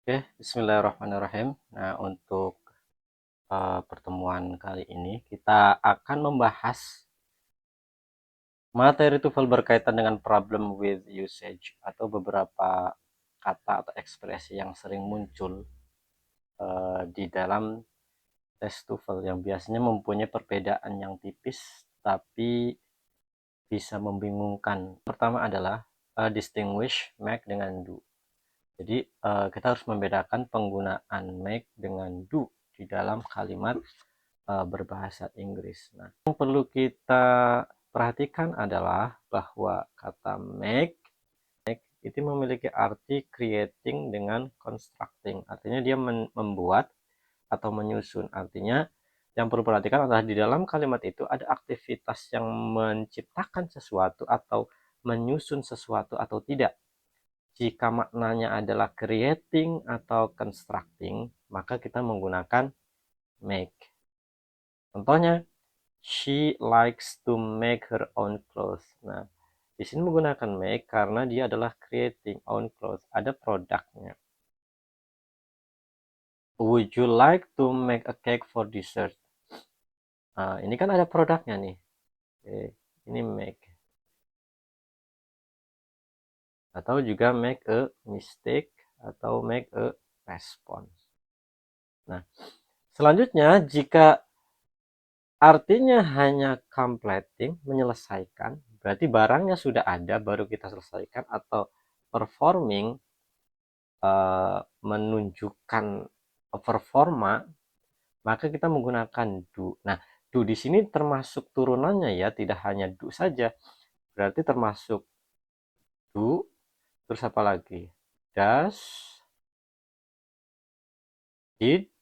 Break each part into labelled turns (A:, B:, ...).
A: Oke, bismillahirrahmanirrahim. Nah, untuk pertemuan kali ini kita akan membahas materi TOEFL berkaitan dengan problem with usage atau beberapa kata atau ekspresi yang sering muncul di dalam tes TOEFL yang biasanya mempunyai perbedaan yang tipis tapi bisa membingungkan. Pertama adalah distinguish make dengan do. Jadi kita harus membedakan penggunaan make dengan do di dalam kalimat berbahasa Inggris. Nah, yang perlu kita perhatikan adalah bahwa kata make itu memiliki arti creating dengan constructing. Artinya dia membuat atau menyusun. Artinya yang perlu perhatikan adalah di dalam kalimat itu ada aktivitas yang menciptakan sesuatu atau menyusun sesuatu atau tidak. Jika maknanya adalah creating atau constructing, maka kita menggunakan make. Contohnya, she likes to make her own clothes. Nah, di sini menggunakan make karena dia adalah creating own clothes. Ada produknya. Would you like to make a cake for dessert? Nah, ini kan ada produknya nih. Oke, ini make. Atau juga make a mistake atau make a response. Nah, selanjutnya jika artinya hanya completing, menyelesaikan, berarti barangnya sudah ada baru kita selesaikan, atau performing, menunjukkan performa, maka kita menggunakan do. Nah, do di sini termasuk turunannya ya, tidak hanya do saja. Berarti termasuk do, terus apa lagi? Does, did,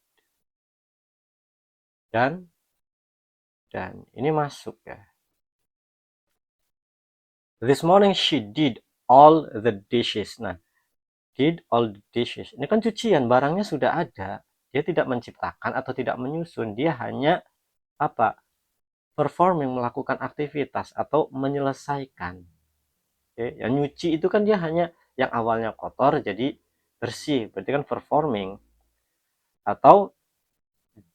A: dan ini masuk ya. This morning she did all the dishes. Nah, did all the dishes. Ini kan cucian, barangnya sudah ada. Dia tidak menciptakan atau tidak menyusun, dia hanya apa? Performing, melakukan aktivitas atau menyelesaikan. Oke, yang nyuci itu kan dia hanya yang awalnya kotor jadi bersih, berarti kan performing. Atau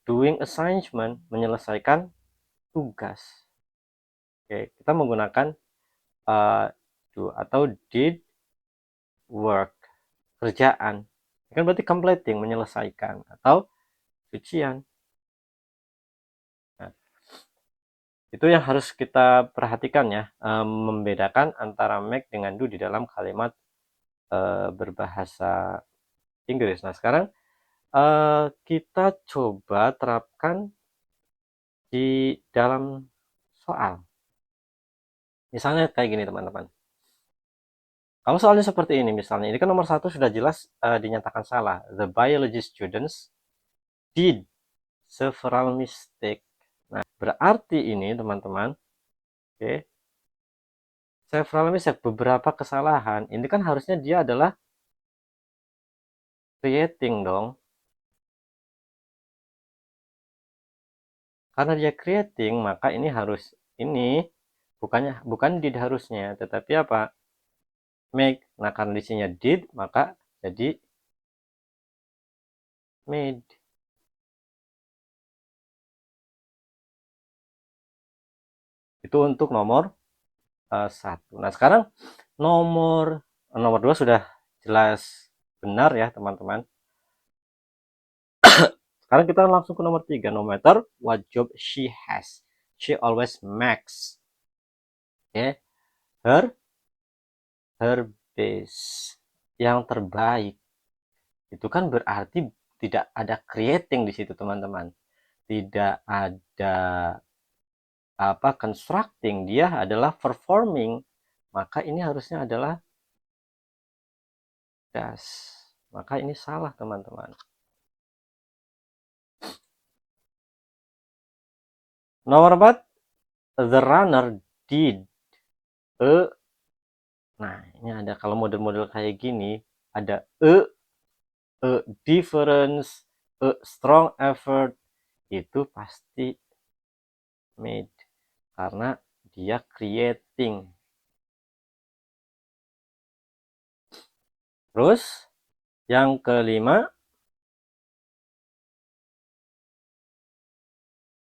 A: doing assignment, menyelesaikan tugas. Oke, kita menggunakan do atau did work, kerjaan. Ini kan berarti completing, menyelesaikan, atau cucian. Nah, itu yang harus kita perhatikan ya, membedakan antara make dengan do di dalam kalimat berbahasa Inggris. Nah, sekarang kita coba terapkan di dalam soal. Misalnya kayak gini teman-teman. Kalau soalnya seperti ini misalnya, ini kan nomor 1 sudah jelas dinyatakan salah. The biology students did several mistake. Nah, berarti ini teman-teman, oke, several mistake, beberapa kesalahan. Ini kan harusnya dia adalah creating dong. Karena dia creating, maka ini harus ini bukan did harusnya, tetapi apa? Make. Nah, karena di sini did, maka jadi made. Itu untuk nomor 1. Nah, sekarang nomor nomor 2 sudah jelas benar ya, teman-teman. Sekarang kita langsung ke nomor 3. No matter what job she has, she always makes her best, yang terbaik. Itu kan berarti tidak ada creating di situ, teman-teman. Tidak ada apa constructing, dia adalah performing. Maka ini harusnya adalah does. Maka ini salah, teman-teman. Nomor 4, the runner did a. Nah, ini ada kalau model-model kayak gini, ada a difference, a strong effort, itu pasti made karena dia creating. Terus Yang kelima,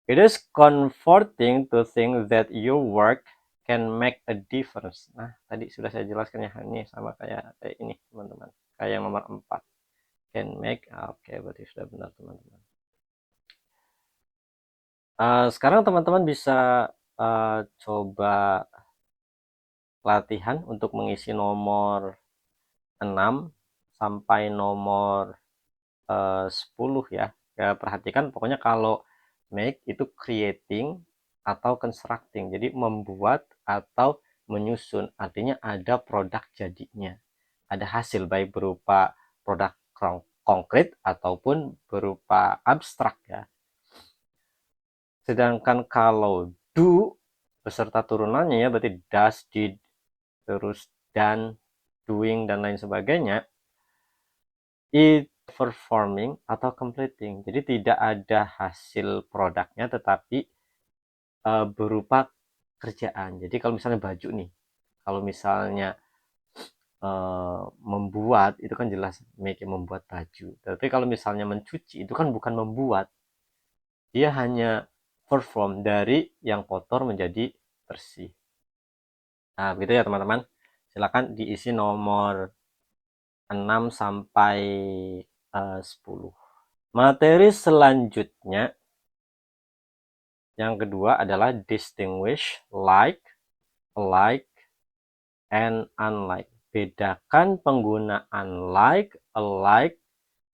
A: it is comforting to think that your work can make a difference. Nah, tadi sudah saya jelaskan ya, ini sama kayak ini teman-teman. Kayak yang nomor 4. Can make, oke, berarti sudah benar teman-teman. Sekarang teman-teman bisa coba latihan untuk mengisi nomor 6 sampai nomor 10 ya. Ya, perhatikan pokoknya kalau make itu creating atau constructing. Jadi membuat atau menyusun. Artinya ada produk jadinya. Ada hasil baik berupa produk konkret ataupun berupa abstrak ya. Sedangkan kalau do beserta turunannya ya, berarti does, did, terus done, doing, dan lain sebagainya, it performing atau completing. Jadi tidak ada hasil produknya, tetapi berupa kerjaan. Jadi kalau misalnya baju nih, kalau misalnya membuat, itu kan jelas make membuat baju. Tapi kalau misalnya mencuci, itu kan bukan membuat. Dia hanya perform dari yang kotor menjadi bersih. Nah, begitu ya teman-teman. Silakan diisi nomor 6 sampai 10. Materi selanjutnya yang kedua adalah distinguish like, alike, and unlike. Bedakan penggunaan like, alike,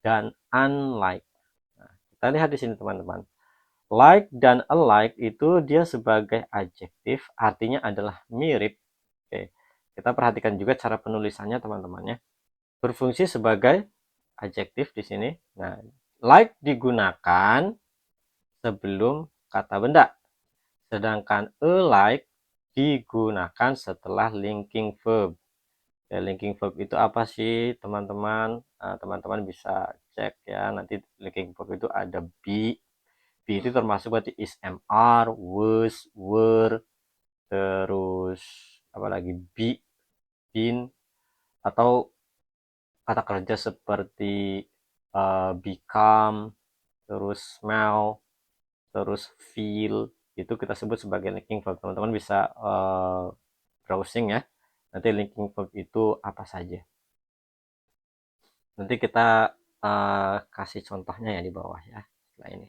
A: dan unlike. Nah, kita lihat di sini teman-teman. Like dan alike itu dia sebagai adjektif, artinya adalah mirip. Oke. Kita perhatikan juga cara penulisannya teman-teman ya. Berfungsi sebagai adjektif di sini. Nah, like digunakan sebelum kata benda. Sedangkan alike digunakan setelah linking verb. Ya, linking verb itu apa sih teman-teman? Teman-teman bisa cek ya. Nanti linking verb itu ada be. Be itu termasuk berarti is, am, are, was, were, terus apalagi be, been, atau kata kerja seperti become, terus smell, terus feel, itu kita sebut sebagai linking verb. Teman-teman bisa browsing ya, nanti linking verb itu apa saja. Nanti kita kasih contohnya ya di bawah ya setelah ini.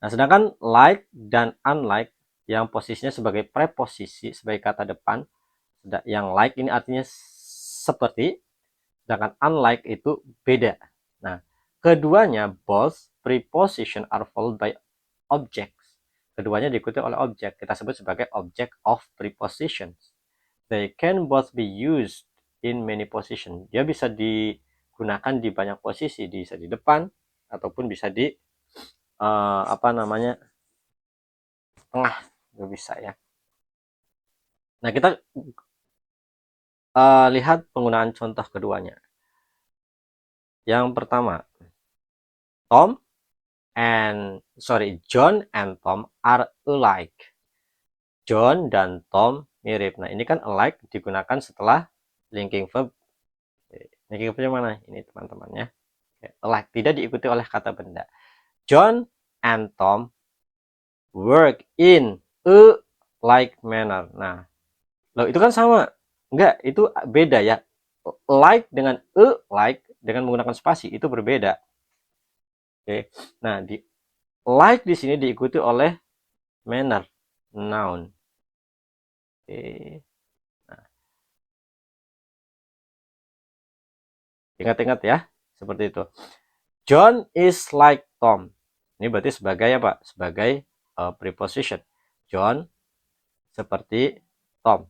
A: Nah, sedangkan like dan unlike yang posisinya sebagai preposisi, sebagai kata depan, yang like ini artinya seperti, sedangkan unlike itu beda. Nah, keduanya both preposition are followed by objects. Keduanya diikuti oleh objek. Kita sebut sebagai object of prepositions. They can both be used in many position. Dia bisa digunakan di banyak posisi, bisa di depan ataupun bisa di tengah, juga bisa ya. Nah, kita lihat penggunaan contoh keduanya. Yang pertama, John and Tom are alike. John dan Tom mirip. Nah, ini kan alike digunakan setelah linking verb. Linking verbnya mana? Ini teman-teman ya. Alike tidak diikuti oleh kata benda. John and Tom work in a like manner. Nah, loh itu kan sama. Enggak, itu beda ya. Like dengan like dengan menggunakan spasi itu berbeda. Oke. Nah, di like di sini diikuti oleh manner, noun. Oke. Nah, ingat-ingat ya, seperti itu. John is like Tom. Ini berarti sebagai apa? Sebagai preposition. John seperti Tom.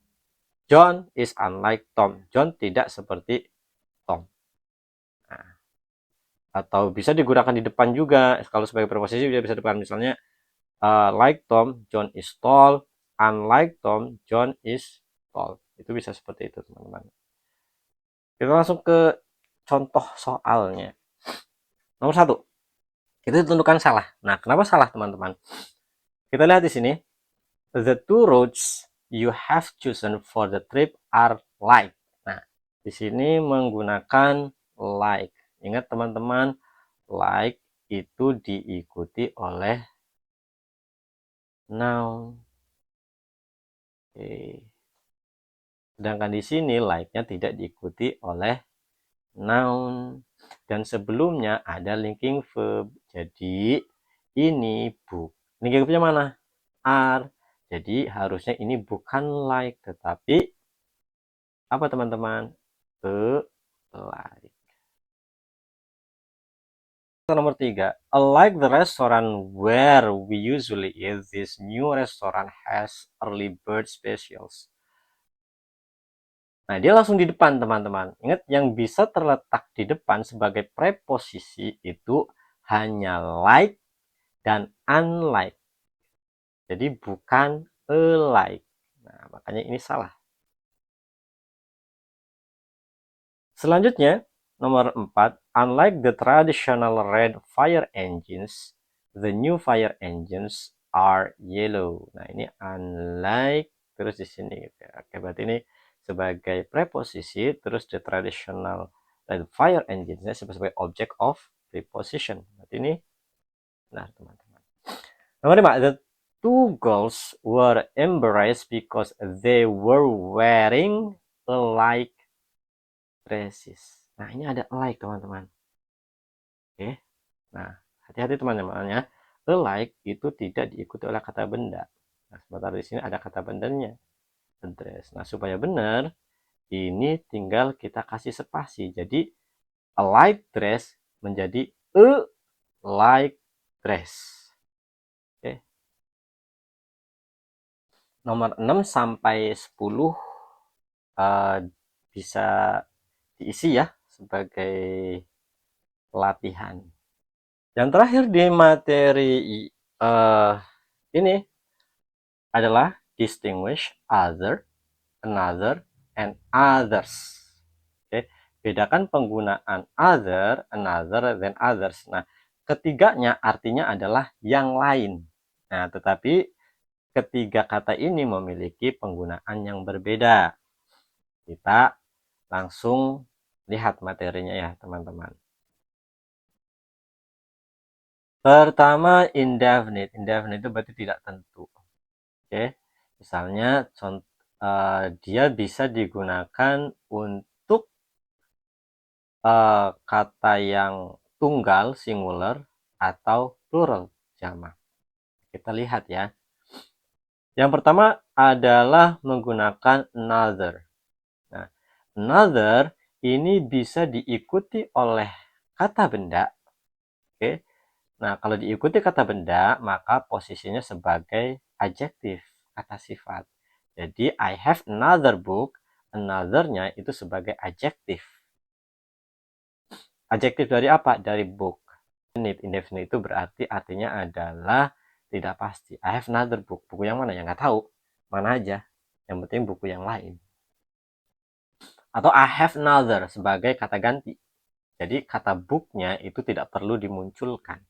A: John is unlike Tom. John tidak seperti Tom. Nah, atau bisa digunakan di depan juga. Kalau sebagai preposisi bisa depan, misalnya like Tom, John is tall. Unlike Tom, John is tall. Itu bisa seperti itu teman-teman. Kita langsung ke contoh soalnya. Nomor 1, itu ditentukan salah. Nah, kenapa salah teman-teman? Kita lihat di sini. The two roads you have chosen for the trip are like. Nah, di sini menggunakan like. Ingat teman-teman, like itu diikuti oleh noun. Oke. Sedangkan di sini like-nya tidak diikuti oleh noun. Dan sebelumnya ada linking verb. Jadi ini linking verbnya mana? Are. Jadi harusnya ini bukan like, tetapi apa teman-teman? Like. Nomor 3, unlike the restaurant where we usually eat, this new restaurant has early bird specials. Nah, dia langsung di depan, teman-teman. Ingat, yang bisa terletak di depan sebagai preposisi itu hanya like dan unlike. Jadi bukan alike. Nah, makanya ini salah. Selanjutnya, nomor 4, unlike the traditional red fire engines, the new fire engines are yellow. Nah, ini unlike terus di sini gitu ya. Oke, berarti ini sebagai preposisi, terus the traditional red fire engines sebagai object of preposition. Berarti ini nah, teman-teman. Nomor 5, the two girls were embarrassed because they were wearing alike dresses. Nah, ini ada alike, teman-teman. Oke. Nah, hati-hati teman-teman ya. Alike itu tidak diikuti oleh kata benda. Nah, sebentar di sini ada kata bendanya. Dress. Nah, supaya benar, ini tinggal kita kasih spasi. Jadi, alike dress menjadi a like dress. Oke. Nomor 6 sampai 10 bisa diisi ya sebagai latihan. Yang terakhir di materi ini adalah distinguish other, another, and others. Oke, bedakan penggunaan other, another, dan others. Nah, ketiganya artinya adalah yang lain. Nah, tetapi ketiga kata ini memiliki penggunaan yang berbeda. Kita langsung lihat materinya ya, teman-teman. Pertama, indefinite. Indefinite itu berarti tidak tentu. Oke, misalnya dia bisa digunakan untuk kata yang tunggal singular atau plural jamak. Kita lihat ya. Yang pertama adalah menggunakan another. Nah, another ini bisa diikuti oleh kata benda. Oke. Nah, kalau diikuti kata benda, maka posisinya sebagai adjektif, kata sifat. Jadi, I have another book, another-nya itu sebagai adjektif. Adjektif dari apa? Dari book. Indefinite itu berarti artinya adalah tidak pasti. I have another book. Buku yang mana? Ya nggak tahu. Mana aja. Yang penting buku yang lain. Atau I have another sebagai kata ganti. Jadi, kata book-nya itu tidak perlu dimunculkan.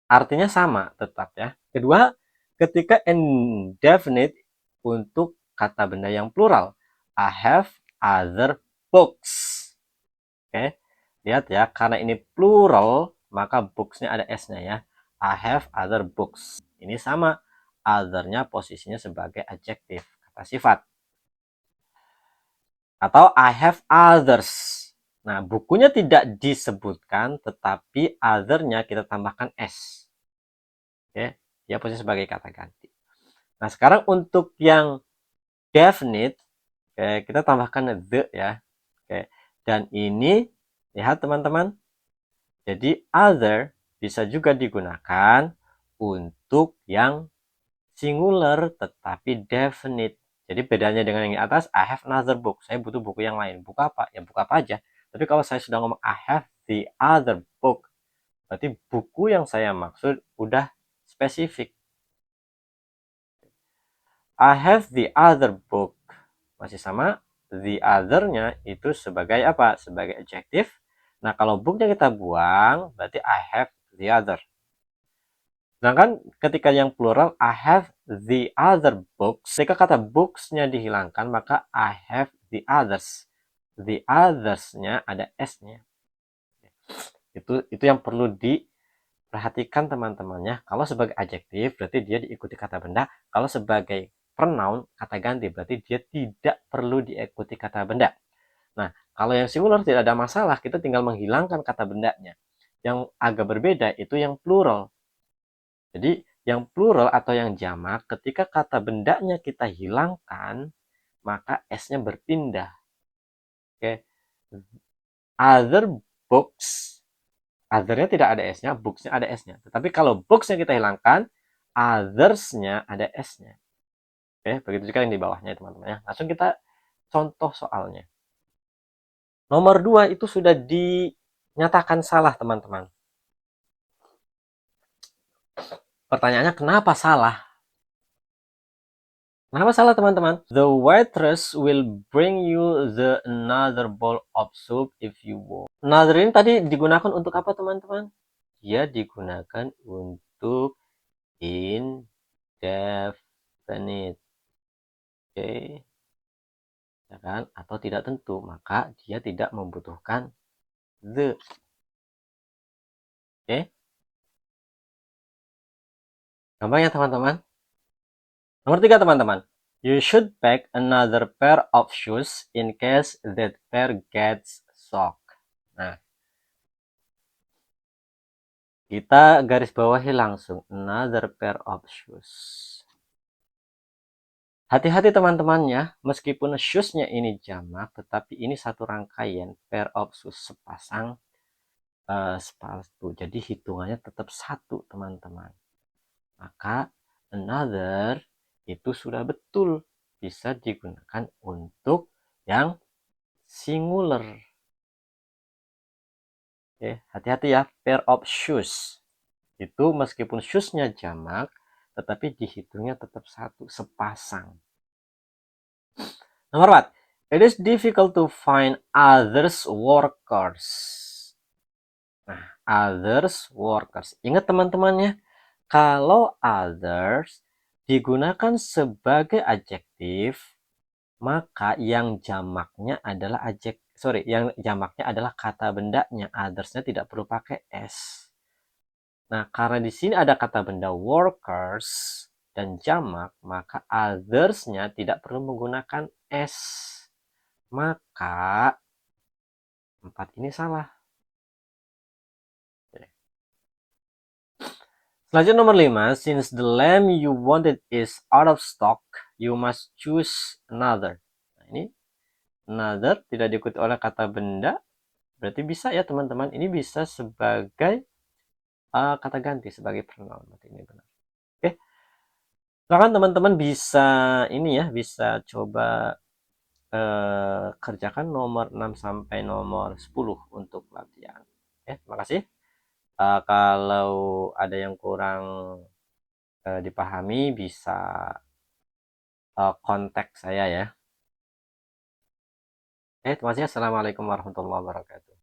A: Artinya sama tetap ya. Kedua, ketika indefinite untuk kata benda yang plural. I have other books. Oke, lihat ya, karena ini plural, maka books-nya ada S-nya ya. I have other books. Ini sama, other-nya posisinya sebagai adjektif, kata sifat. Atau I have others. Nah, bukunya tidak disebutkan, tetapi other-nya kita tambahkan S. Oke, dia posisi sebagai kata ganti. Nah, sekarang untuk yang definite, oke, kita tambahkan the ya. Oke, dan ini lihat teman-teman. Jadi other bisa juga digunakan untuk yang singular tetapi definite. Jadi bedanya dengan yang di atas, I have another book. Saya butuh buku yang lain. Buku apa? Ya buku apa aja. Tapi kalau saya sudah ngomong I have the other book, berarti buku yang saya maksud udah spesifik. I have the other book. Masih sama, the other-nya itu sebagai apa? Sebagai adjektif. Nah, kalau book-nya kita buang, berarti I have the other. Sedangkan ketika yang plural, I have the other books. Ketika kata books-nya dihilangkan, maka I have the others. the others-nya ada s-nya. Itu yang perlu diperhatikan teman-temannya. Kalau sebagai adjektif berarti dia diikuti kata benda. Kalau sebagai pronoun kata ganti berarti dia tidak perlu diikuti kata benda. Nah, kalau yang singular tidak ada masalah, kita tinggal menghilangkan kata bendanya. Yang agak berbeda itu yang plural. Jadi yang plural atau yang jamak, ketika kata bendanya kita hilangkan, maka s-nya berpindah. Oke. Other books, other-nya tidak ada s-nya, books-nya ada s-nya. Tetapi kalau books-nya kita hilangkan, others-nya ada s-nya. Oke, begitu juga yang di bawahnya teman-teman ya. Langsung kita contoh soalnya. Nomor 2 itu sudah dinyatakan salah teman-teman. Pertanyaannya kenapa salah? Kenapa salah teman-teman? The waitress will bring you the another bowl of soup if you want. Another ini tadi digunakan untuk apa teman-teman? Dia digunakan untuk indefinite. Oke. Ya kan? Atau tidak tentu, maka dia tidak membutuhkan the. Oke. Gampang ya teman-teman? Nomor 3 teman-teman. You should pack another pair of shoes in case that pair gets soaked. Nah, kita garis bawahi langsung another pair of shoes. Hati-hati teman-temannya, meskipun shoes-nya ini jamak, tetapi ini satu rangkaian pair of shoes, sepasang sepatu. Jadi hitungannya tetap satu teman-teman. Maka another itu sudah betul bisa digunakan untuk yang singular. Oke, hati-hati ya, pair of shoes. Itu meskipun shoes-nya jamak, tetapi dihitungnya tetap satu, sepasang. Nomor 4. It is difficult to find others workers. Nah, others workers. Ingat teman-temannya, kalau others digunakan sebagai adjektif, maka yang jamaknya adalah yang jamaknya adalah kata bendanya. Others-nya tidak perlu pakai s. Nah, karena di sini ada kata benda workers dan jamak, maka others-nya tidak perlu menggunakan s. Maka 4 ini salah. Selanjutnya nomor 5, since the lamb you wanted is out of stock, you must choose another. Nah, ini another tidak diikuti oleh kata benda, berarti bisa ya teman-teman. Ini bisa sebagai kata ganti, sebagai pronoun. Berarti ini benar. Oke. Silakan teman-teman bisa ini ya, bisa coba kerjakan nomor 6 sampai nomor 10 untuk latihan. Terima kasih. Kalau ada yang kurang dipahami bisa kontak saya ya. Terima kasih. Assalamualaikum warahmatullahi wabarakatuh.